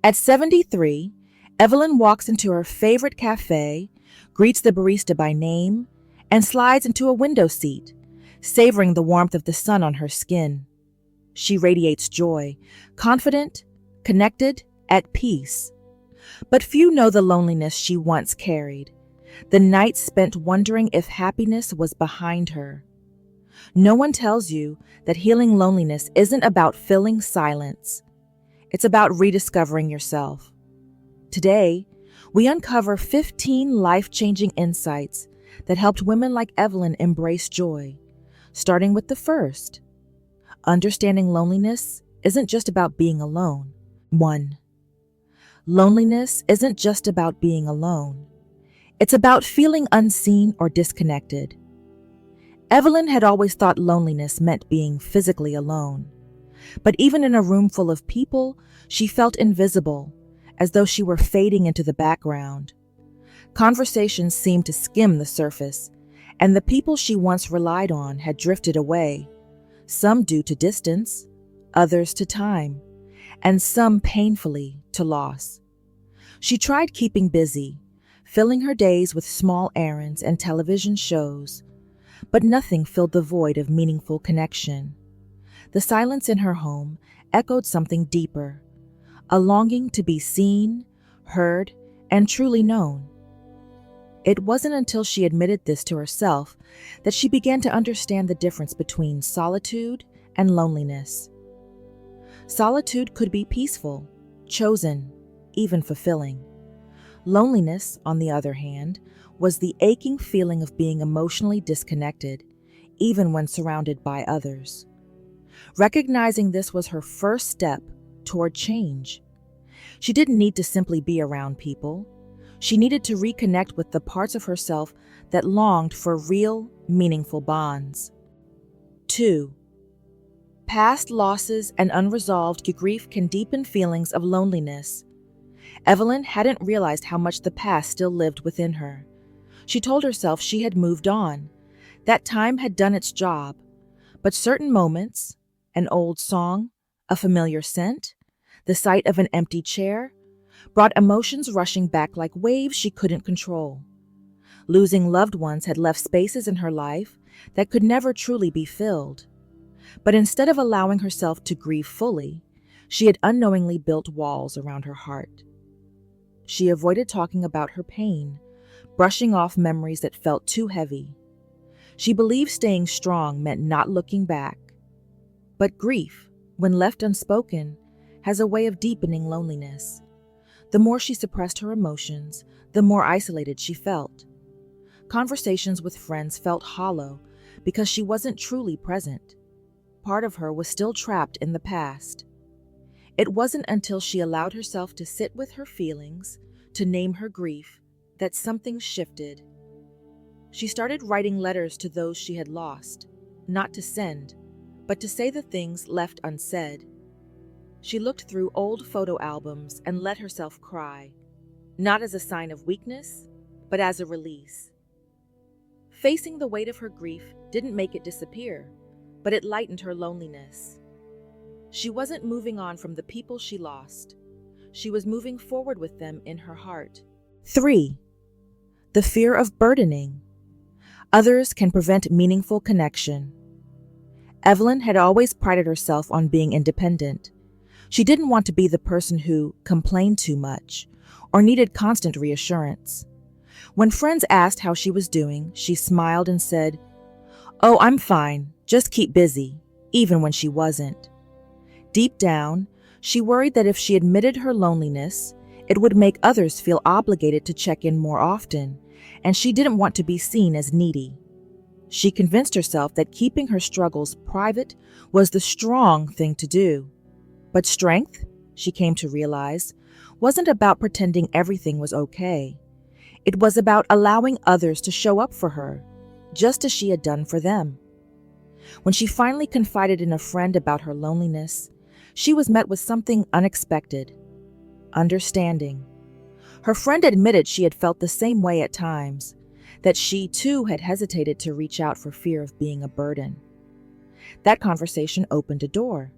At 73, Evelyn walks into her favorite café, greets the barista by name, and slides into a window seat, savoring the warmth of the sun on her skin. She radiates joy, confident, connected, at peace. But few know the loneliness she once carried, the nights spent wondering if happiness was behind her. No one tells you that healing loneliness isn't about filling silence. It's about rediscovering yourself. Today, we uncover 15 life-changing insights that helped women like Evelyn embrace joy, starting with the first. Understanding loneliness isn't just about being alone. 1. Loneliness isn't just about being alone. It's about feeling unseen or disconnected. Evelyn had always thought loneliness meant being physically alone. But even in a room full of people, she felt invisible, as though she were fading into the background. Conversations seemed to skim the surface, and the people she once relied on had drifted away, some due to distance, others to time, and some painfully to loss. She tried keeping busy, filling her days with small errands and television shows, but nothing filled the void of meaningful connection. The silence in her home echoed something deeper, a longing to be seen, heard, and truly known. It wasn't until she admitted this to herself that she began to understand the difference between solitude and loneliness. Solitude could be peaceful, chosen, even fulfilling. Loneliness, on the other hand, was the aching feeling of being emotionally disconnected, even when surrounded by others. Recognizing this was her first step toward change. She didn't need to simply be around people. She needed to reconnect with the parts of herself that longed for real, meaningful bonds. 2. Past losses and unresolved grief can deepen feelings of loneliness. Evelyn hadn't realized how much the past still lived within her. She told herself she had moved on, that time had done its job, but certain moments, an old song, a familiar scent, the sight of an empty chair, brought emotions rushing back like waves she couldn't control. Losing loved ones had left spaces in her life that could never truly be filled. But instead of allowing herself to grieve fully, she had unknowingly built walls around her heart. She avoided talking about her pain, brushing off memories that felt too heavy. She believed staying strong meant not looking back. But grief, when left unspoken, has a way of deepening loneliness. The more she suppressed her emotions, the more isolated she felt. Conversations with friends felt hollow because she wasn't truly present. Part of her was still trapped in the past. It wasn't until she allowed herself to sit with her feelings, to name her grief, that something shifted. She started writing letters to those she had lost, not to send, but to say the things left unsaid. She looked through old photo albums and let herself cry, not as a sign of weakness, but as a release. Facing the weight of her grief didn't make it disappear, but it lightened her loneliness. She wasn't moving on from the people she lost. She was moving forward with them in her heart. 3. The fear of burdening. Others can prevent meaningful connection. Evelyn had always prided herself on being independent. She didn't want to be the person who complained too much or needed constant reassurance. When friends asked how she was doing, she smiled and said, "Oh, I'm fine, just keep busy," even when she wasn't. Deep down, she worried that if she admitted her loneliness, it would make others feel obligated to check in more often, and she didn't want to be seen as needy. She convinced herself that keeping her struggles private was the strong thing to do. But strength, she came to realize, wasn't about pretending everything was okay. It was about allowing others to show up for her, just as she had done for them. When she finally confided in a friend about her loneliness, she was met with something unexpected: understanding. Her friend admitted she had felt the same way at times, that she too had hesitated to reach out for fear of being a burden. That conversation opened a door.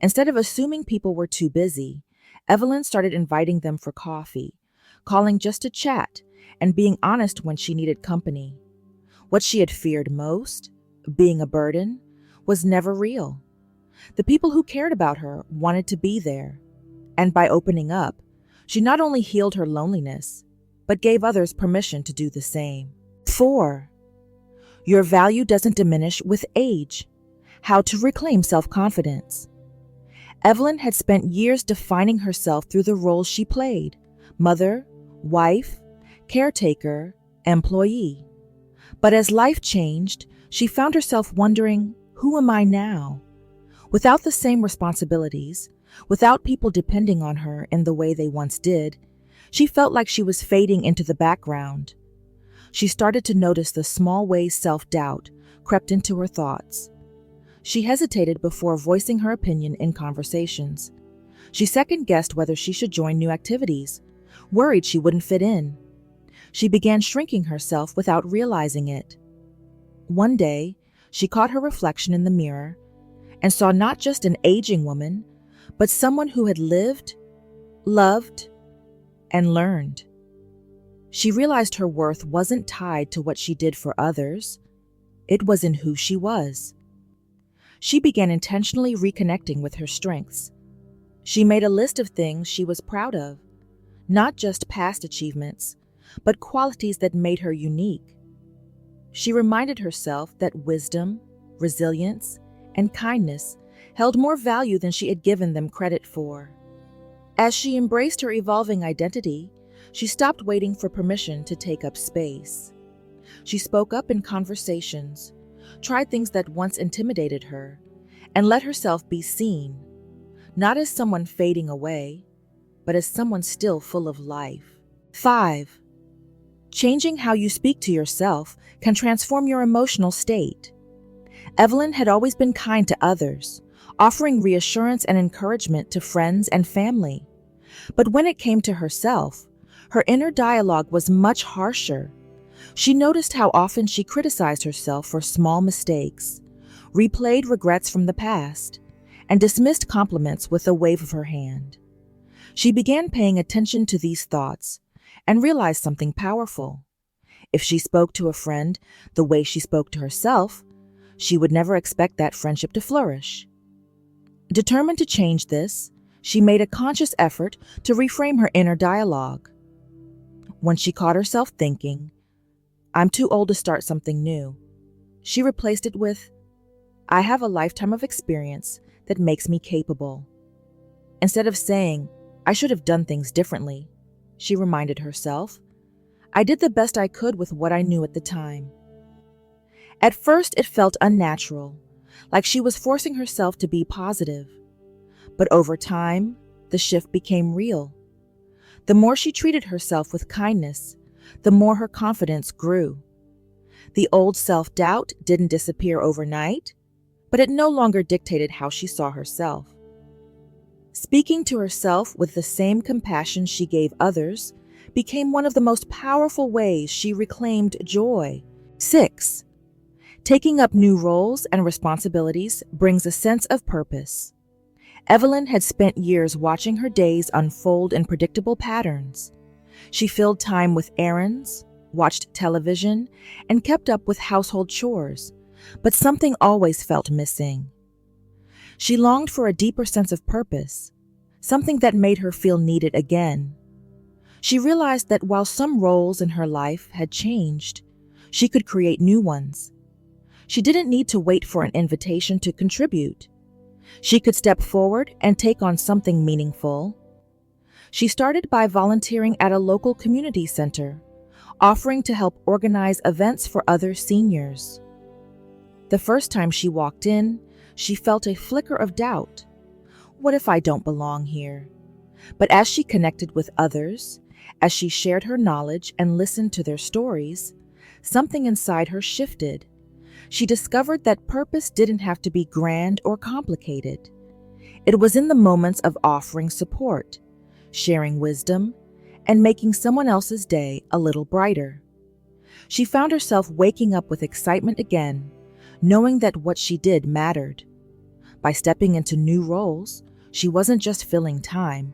Instead of assuming people were too busy, Evelyn started inviting them for coffee, calling just to chat, and being honest when she needed company. What she had feared most, being a burden, was never real. The people who cared about her wanted to be there, and by opening up, she not only healed her loneliness, but gave others permission to do the same. 4. Your value doesn't diminish with age. How to reclaim self-confidence. Evelyn had spent years defining herself through the roles she played: mother, wife, caretaker, employee. But as life changed, she found herself wondering, who am I now? Without the same responsibilities, without people depending on her in the way they once did, she felt like she was fading into the background. She started to notice the small ways self-doubt crept into her thoughts. She hesitated before voicing her opinion in conversations. She second-guessed whether she should join new activities, worried she wouldn't fit in. She began shrinking herself without realizing it. One day, she caught her reflection in the mirror and saw not just an aging woman, but someone who had lived, loved, and learned. She realized her worth wasn't tied to what she did for others. It was in who she was. She began intentionally reconnecting with her strengths. She made a list of things she was proud of, not just past achievements, but qualities that made her unique. She reminded herself that wisdom, resilience, and kindness held more value than she had given them credit for. As she embraced her evolving identity, she stopped waiting for permission to take up space. She spoke up in conversations, tried things that once intimidated her, and let herself be seen, not as someone fading away, but as someone still full of life. 5. Changing how you speak to yourself can transform your emotional state. Evelyn had always been kind to others, offering reassurance and encouragement to friends and family. But when it came to herself, her inner dialogue was much harsher. She noticed how often she criticized herself for small mistakes, replayed regrets from the past, and dismissed compliments with a wave of her hand. She began paying attention to these thoughts and realized something powerful. If she spoke to a friend the way she spoke to herself, she would never expect that friendship to flourish. Determined to change this, she made a conscious effort to reframe her inner dialogue. When she caught herself thinking, "I'm too old to start something new," she replaced it with, "I have a lifetime of experience that makes me capable." Instead of saying, "I should have done things differently," she reminded herself, "I did the best I could with what I knew at the time." At first, it felt unnatural, like she was forcing herself to be positive. But over time, the shift became real. The more she treated herself with kindness, the more her confidence grew. The old self-doubt didn't disappear overnight, but it no longer dictated how she saw herself. Speaking to herself with the same compassion she gave others became one of the most powerful ways she reclaimed joy. 6. Taking up new roles and responsibilities brings a sense of purpose. Evelyn had spent years watching her days unfold in predictable patterns. She filled time with errands, watched television, and kept up with household chores, but something always felt missing. She longed for a deeper sense of purpose, something that made her feel needed again. She realized that while some roles in her life had changed, she could create new ones. She didn't need to wait for an invitation to contribute. She could step forward and take on something meaningful. She started by volunteering at a local community center, offering to help organize events for other seniors. The first time she walked in, she felt a flicker of doubt. What if I don't belong here? But as she connected with others, as she shared her knowledge and listened to their stories, something inside her shifted. She discovered that purpose didn't have to be grand or complicated. It was in the moments of offering support, sharing wisdom, and making someone else's day a little brighter. She found herself waking up with excitement again, knowing that what she did mattered. By stepping into new roles, she wasn't just filling time,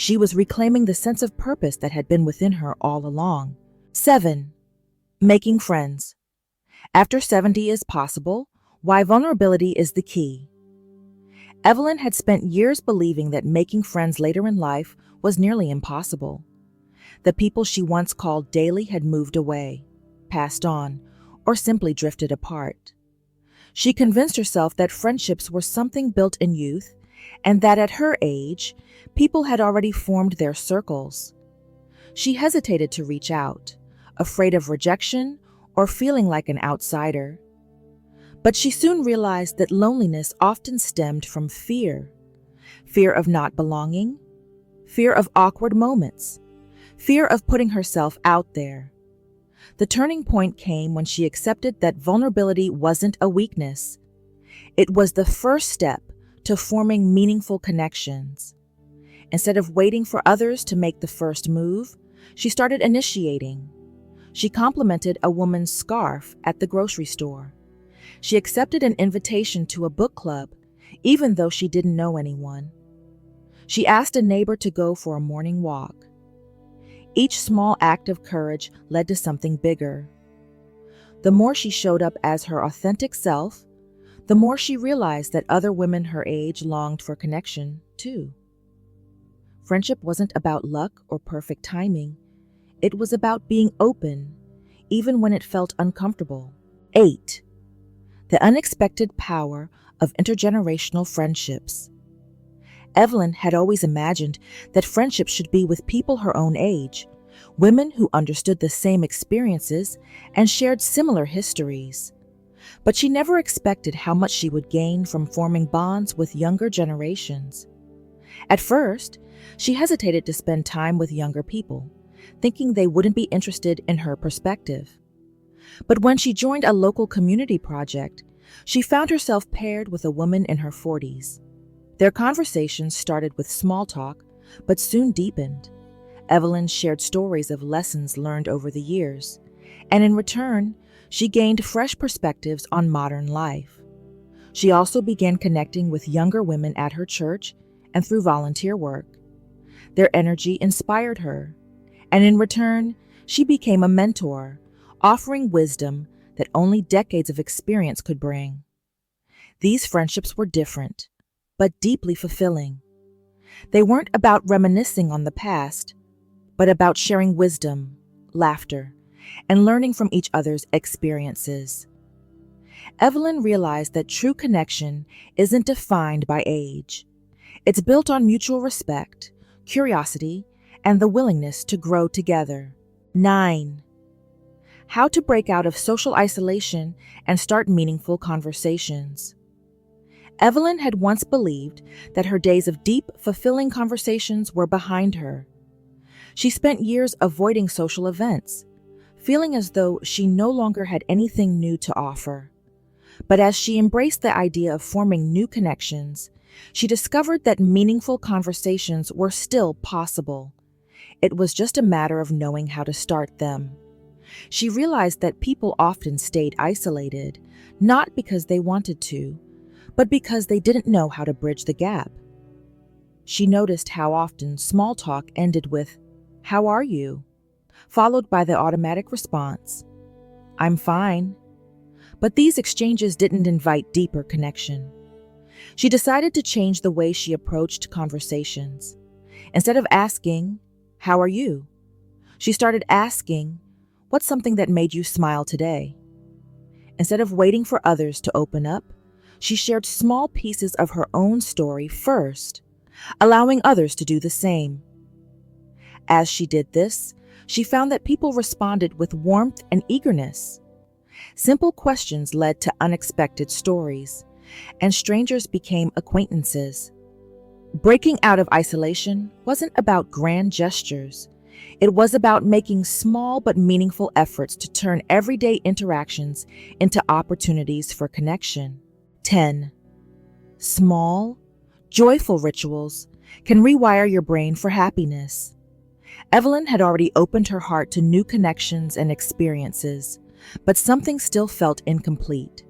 She was reclaiming the sense of purpose that had been within her all along. 7. Making friends. After 70 is possible, why vulnerability is the key. Evelyn had spent years believing that making friends later in life was nearly impossible. The people she once called daily had moved away, passed on, or simply drifted apart. She convinced herself that friendships were something built in youth, and that at her age, people had already formed their circles. She hesitated to reach out, afraid of rejection or feeling like an outsider. But she soon realized that loneliness often stemmed from fear. Fear of not belonging, fear of awkward moments, fear of putting herself out there. The turning point came when she accepted that vulnerability wasn't a weakness. It was the first step to forming meaningful connections. Instead of waiting for others to make the first move, she started initiating. She complimented a woman's scarf at the grocery store. She accepted an invitation to a book club, even though she didn't know anyone. She asked a neighbor to go for a morning walk. Each small act of courage led to something bigger. The more she showed up as her authentic self, the more she realized that other women her age longed for connection, too. Friendship wasn't about luck or perfect timing. It was about being open, even when it felt uncomfortable. 8. The unexpected power of intergenerational friendships. Evelyn had always imagined that friendship should be with people her own age, women who understood the same experiences and shared similar histories. But she never expected how much she would gain from forming bonds with younger generations. At first, she hesitated to spend time with younger people, thinking they wouldn't be interested in her perspective. But when she joined a local community project, she found herself paired with a woman in her 40s. Their conversations started with small talk, but soon deepened. Evelyn shared stories of lessons learned over the years, and in return, she gained fresh perspectives on modern life. She also began connecting with younger women at her church and through volunteer work. Their energy inspired her, and in return, she became a mentor, offering wisdom that only decades of experience could bring. These friendships were different, but deeply fulfilling. They weren't about reminiscing on the past, but about sharing wisdom, laughter, and learning from each other's experiences. Evelyn realized that true connection isn't defined by age. It's built on mutual respect, curiosity, and the willingness to grow together. 9. How to break out of social isolation and start meaningful conversations. Evelyn had once believed that her days of deep, fulfilling conversations were behind her. She spent years avoiding social events, feeling as though she no longer had anything new to offer. But as she embraced the idea of forming new connections, she discovered that meaningful conversations were still possible. It was just a matter of knowing how to start them. She realized that people often stayed isolated, not because they wanted to, but because they didn't know how to bridge the gap. She noticed how often small talk ended with, "How are you?" followed by the automatic response, "I'm fine." But these exchanges didn't invite deeper connection. She decided to change the way she approached conversations. Instead of asking, "How are you?" she started asking, "What's something that made you smile today?" Instead of waiting for others to open up, she shared small pieces of her own story first, allowing others to do the same. As she did this, she found that people responded with warmth and eagerness. Simple questions led to unexpected stories, and strangers became acquaintances. Breaking out of isolation wasn't about grand gestures. It was about making small but meaningful efforts to turn everyday interactions into opportunities for connection. 10. Small, joyful rituals can rewire your brain for happiness. Evelyn had already opened her heart to new connections and experiences, but something still felt incomplete.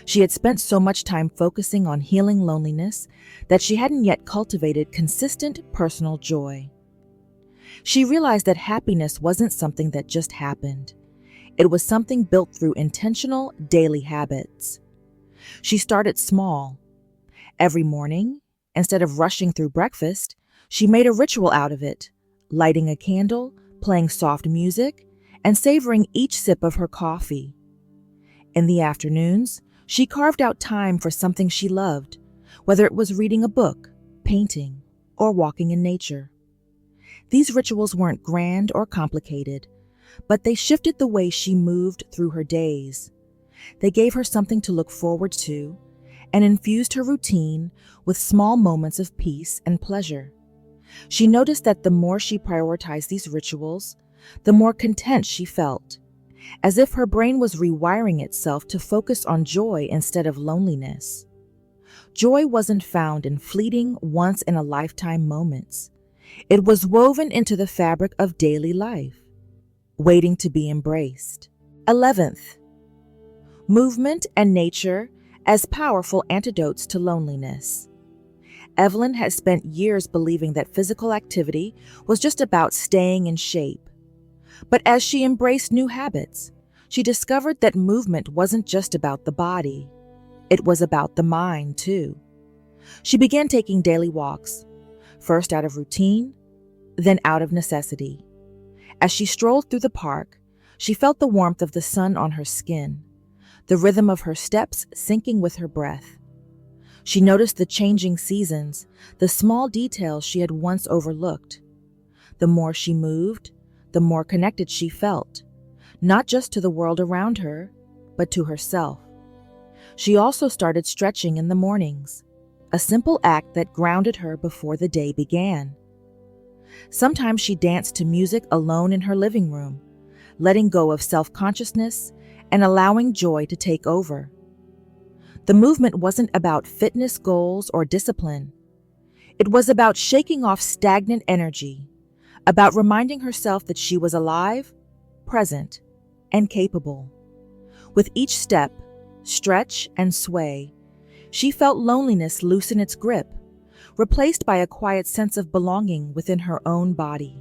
She had spent so much time focusing on healing loneliness that she hadn't yet cultivated consistent personal joy. She realized that happiness wasn't something that just happened. It was something built through intentional daily habits. She started small. Every morning, instead of rushing through breakfast, she made a ritual out of it, lighting a candle, playing soft music, and savoring each sip of her coffee. In the afternoons, she carved out time for something she loved, whether it was reading a book, painting, or walking in nature. These rituals weren't grand or complicated, but they shifted the way she moved through her days. They gave her something to look forward to and infused her routine with small moments of peace and pleasure. She noticed that the more she prioritized these rituals, the more content she felt, as if her brain was rewiring itself to focus on joy instead of loneliness. Joy wasn't found in fleeting, once-in-a-lifetime moments. It was woven into the fabric of daily life, waiting to be embraced. 11th, movement and nature as powerful antidotes to loneliness. Evelyn had spent years believing that physical activity was just about staying in shape. But as she embraced new habits, she discovered that movement wasn't just about the body. It was about the mind, too. She began taking daily walks, first out of routine, then out of necessity. As she strolled through the park, she felt the warmth of the sun on her skin, the rhythm of her steps syncing with her breath. She noticed the changing seasons, the small details she had once overlooked. The more she moved, the more connected she felt, not just to the world around her, but to herself. She also started stretching in the mornings, a simple act that grounded her before the day began. Sometimes she danced to music alone in her living room, letting go of self-consciousness and allowing joy to take over. The movement wasn't about fitness goals or discipline. It was about shaking off stagnant energy, about reminding herself that she was alive, present, and capable. With each step, stretch, and sway, she felt loneliness loosen its grip, replaced by a quiet sense of belonging within her own body.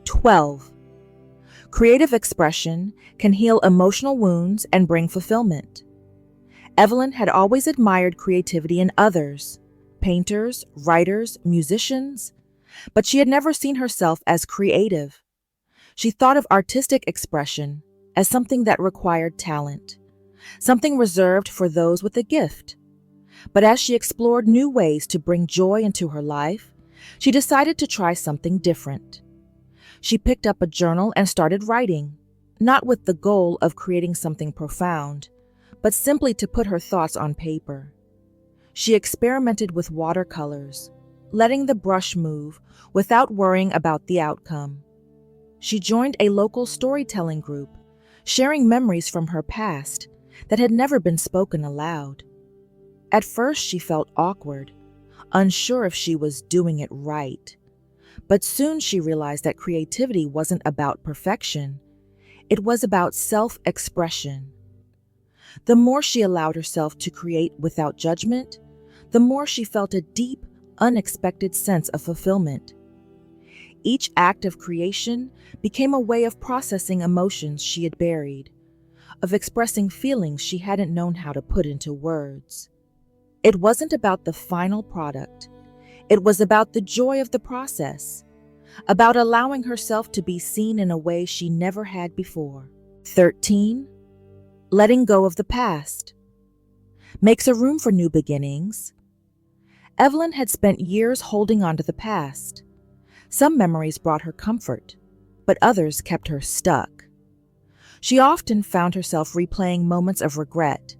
12. Creative expression can heal emotional wounds and bring fulfillment. Evelyn had always admired creativity in others, painters, writers, musicians, but she had never seen herself as creative. She thought of artistic expression as something that required talent, something reserved for those with a gift. But as she explored new ways to bring joy into her life, she decided to try something different. She picked up a journal and started writing, not with the goal of creating something profound, but simply to put her thoughts on paper. She experimented with watercolors, letting the brush move without worrying about the outcome. She joined a local storytelling group, sharing memories from her past that had never been spoken aloud. At first, she felt awkward, unsure if she was doing it right. But soon she realized that creativity wasn't about perfection. It was about self-expression. The more she allowed herself to create without judgment, the more she felt a deep, unexpected sense of fulfillment. Each act of creation became a way of processing emotions she had buried, of expressing feelings she hadn't known how to put into words. It wasn't about the final product. It was about the joy of the process, about allowing herself to be seen in a way she never had before. 13. Letting go of the past makes a room for new beginnings. Evelyn had spent years holding on to the past. Some memories brought her comfort, but others kept her stuck. She often found herself replaying moments of regret,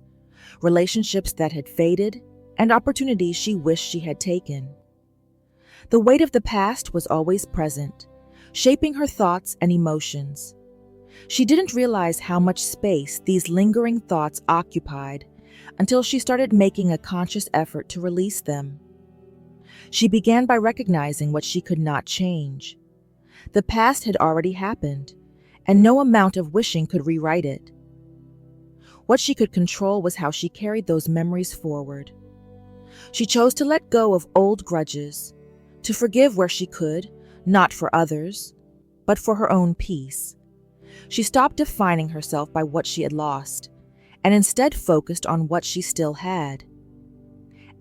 relationships that had faded, and opportunities she wished she had taken. The weight of the past was always present, shaping her thoughts and emotions. She didn't realize how much space these lingering thoughts occupied until she started making a conscious effort to release them. She began by recognizing what she could not change. The past had already happened, and no amount of wishing could rewrite it. What she could control was how she carried those memories forward. She chose to let go of old grudges, to forgive where she could, not for others, but for her own peace. She stopped defining herself by what she had lost, and instead focused on what she still had.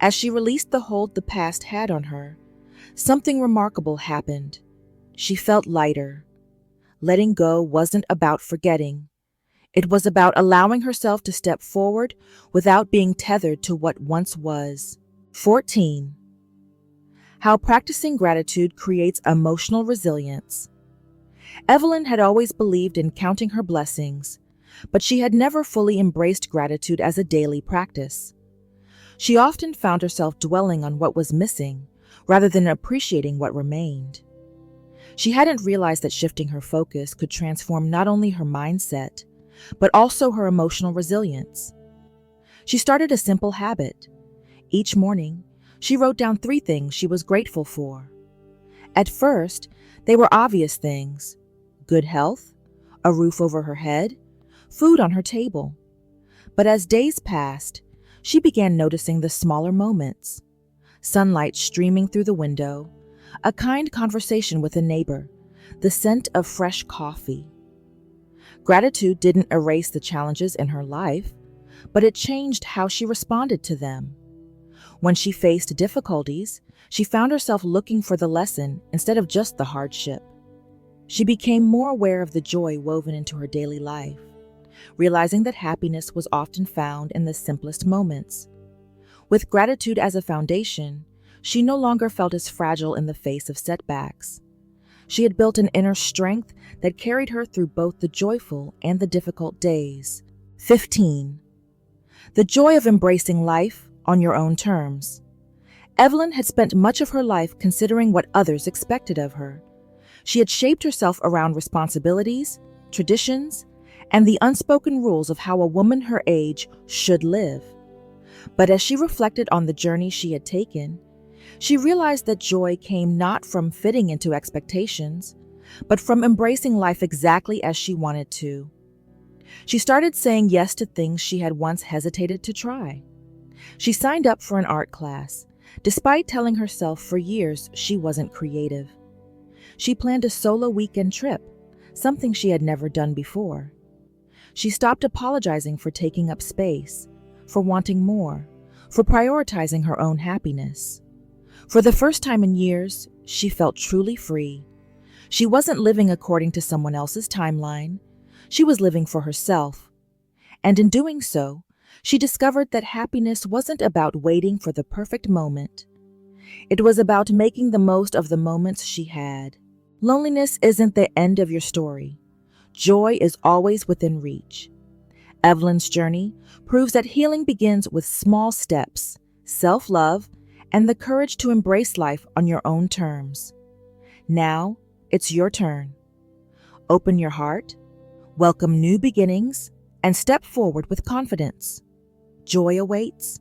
As she released the hold the past had on her, something remarkable happened. She felt lighter. Letting go wasn't about forgetting. It was about allowing herself to step forward without being tethered to what once was. 14. How practicing gratitude creates emotional resilience. Evelyn had always believed in counting her blessings, but she had never fully embraced gratitude as a daily practice. She often found herself dwelling on what was missing rather than appreciating what remained. She hadn't realized that shifting her focus could transform not only her mindset, but also her emotional resilience. She started a simple habit. Each morning, she wrote down 3 things she was grateful for. At first, they were obvious things: good health, a roof over her head, food on her table. But as days passed, she began noticing the smaller moments: sunlight streaming through the window, a kind conversation with a neighbor, the scent of fresh coffee. Gratitude didn't erase the challenges in her life, but it changed how she responded to them. When she faced difficulties, she found herself looking for the lesson instead of just the hardship. She became more aware of the joy woven into her daily life, realizing that happiness was often found in the simplest moments. With gratitude as a foundation, she no longer felt as fragile in the face of setbacks. She had built an inner strength that carried her through both the joyful and the difficult days. 15. The joy of embracing life on your own terms. Evelyn had spent much of her life considering what others expected of her. She had shaped herself around responsibilities, traditions, and the unspoken rules of how a woman her age should live. But as she reflected on the journey she had taken, she realized that joy came not from fitting into expectations, but from embracing life exactly as she wanted to. She started saying yes to things she had once hesitated to try. She signed up for an art class, despite telling herself for years she wasn't creative. She planned a solo weekend trip, something she had never done before. She stopped apologizing for taking up space, for wanting more, for prioritizing her own happiness. For the first time in years, she felt truly free. She wasn't living according to someone else's timeline. She was living for herself. And in doing so, she discovered that happiness wasn't about waiting for the perfect moment. It was about making the most of the moments she had. Loneliness isn't the end of your story. Joy is always within reach. Evelyn's journey proves that healing begins with small steps, self-love, and the courage to embrace life on your own terms. Now, it's your turn. Open your heart, welcome new beginnings, and step forward with confidence. Joy awaits.